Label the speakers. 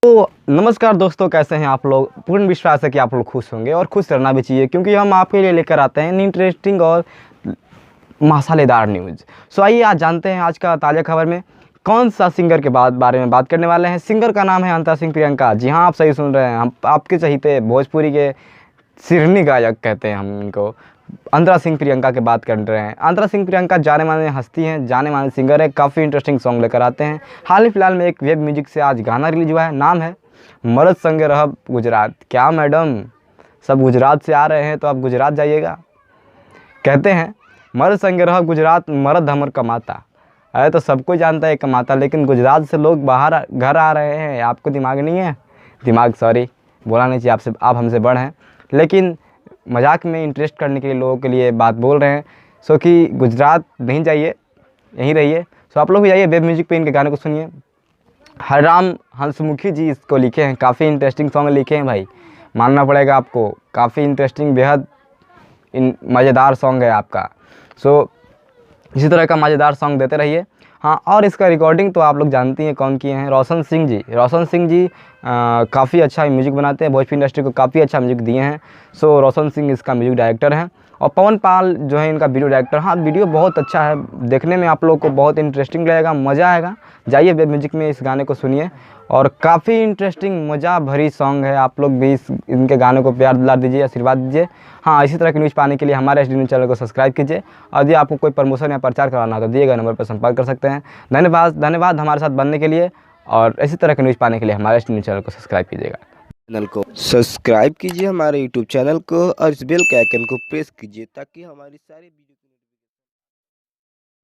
Speaker 1: तो नमस्कार दोस्तों, कैसे हैं आप लोग। पूर्ण विश्वास है कि आप लोग खुश होंगे और खुश रहना भी चाहिए, क्योंकि हम आपके लिए लेकर आते हैं इंटरेस्टिंग और मसालेदार न्यूज़। सो आइए आज जानते हैं आज का ताज़ा खबर में कौन सा सिंगर के बारे में बात करने वाले हैं। सिंगर का नाम है अंतरा सिंह प्रियंका। जी हाँ, आप सही सुन रहे हैं। हम आपके चहीते भोजपुरी के सिरनी गायक कहते हैं हम इनको, अंतरा सिंह प्रियंका की बात कर रहे हैं। अंतरा सिंह प्रियंका जाने माने हस्ती हैं, जाने माने सिंगर है, काफ़ी इंटरेस्टिंग सॉन्ग लेकर आते हैं। हाल ही फिलहाल में एक वेब म्यूजिक से आज गाना रिलीज हुआ है, नाम है मरद संगे रहब गुजरात। क्या मैडम, सब गुजरात से आ रहे हैं तो आप गुजरात जाइएगा। कहते हैं मरद संगे रहब गुजरात, मरद हमर कमाता। अरे तो सबको जानता है कमाता, लेकिन गुजरात से लोग बाहर घर आ रहे हैं। आपको दिमाग नहीं है, दिमाग सॉरी बोला नहीं चाहिए आपसे, आप हमसे बड़ हैं, लेकिन मजाक में इंटरेस्ट करने के लिए लोगों के लिए बात बोल रहे हैं। सो कि गुजरात नहीं जाइए, यहीं रहिए। सो आप लोग भी जाइए वेब म्यूजिक पे इनके गाने को सुनिए। हरराम हंसमुखी जी इसको लिखे हैं, काफ़ी इंटरेस्टिंग सॉन्ग लिखे हैं भाई, मानना पड़ेगा आपको। काफ़ी इंटरेस्टिंग, बेहद मज़ेदार सॉन्ग है आपका। सो इसी तरह का मज़ेदार सॉन्ग देते रहिए। हाँ, और इसका रिकॉर्डिंग तो आप लोग जानती हैं कौन किए हैं, रोशन सिंह जी। रोशन सिंह जी काफ़ी अच्छा म्यूजिक बनाते हैं, भोजपुरी इंडस्ट्री को काफ़ी अच्छा म्यूजिक दिए हैं। सो रोशन सिंह इसका म्यूजिक डायरेक्टर हैं और पवन पाल जो है इनका वीडियो डायरेक्टर। हाँ, वीडियो बहुत अच्छा है, देखने में आप लोग को बहुत इंटरेस्टिंग लगेगा, मज़ा आएगा। जाइए वेब म्यूजिक में इस गाने को सुनिए, और काफ़ी इंटरेस्टिंग मज़ा भरी सॉन्ग है। आप लोग भी इनके गाने को प्यार दिला दीजिए, आशीर्वाद दीजिए। हाँ, इसी तरह की न्यूज़ पाने के लिए हमारे एचडी न्यूज़ चैनल को सब्सक्राइब कीजिए, और यदि आपको कोई प्रमोशन या प्रचार कराना हो तो दिए गए नंबर पर संपर्क कर सकते हैं। धन्यवाद हमारे साथ बनने के लिए, और इसी तरह की न्यूज़ पाने के लिए हमारे एचडी न्यूज़ चैनल को सब्सक्राइब कीजिएगा।
Speaker 2: चैनल को सब्सक्राइब कीजिए हमारे यूट्यूब चैनल को, और इस बेल के आइकन को प्रेस कीजिए ताकि हमारी सारी वीडियो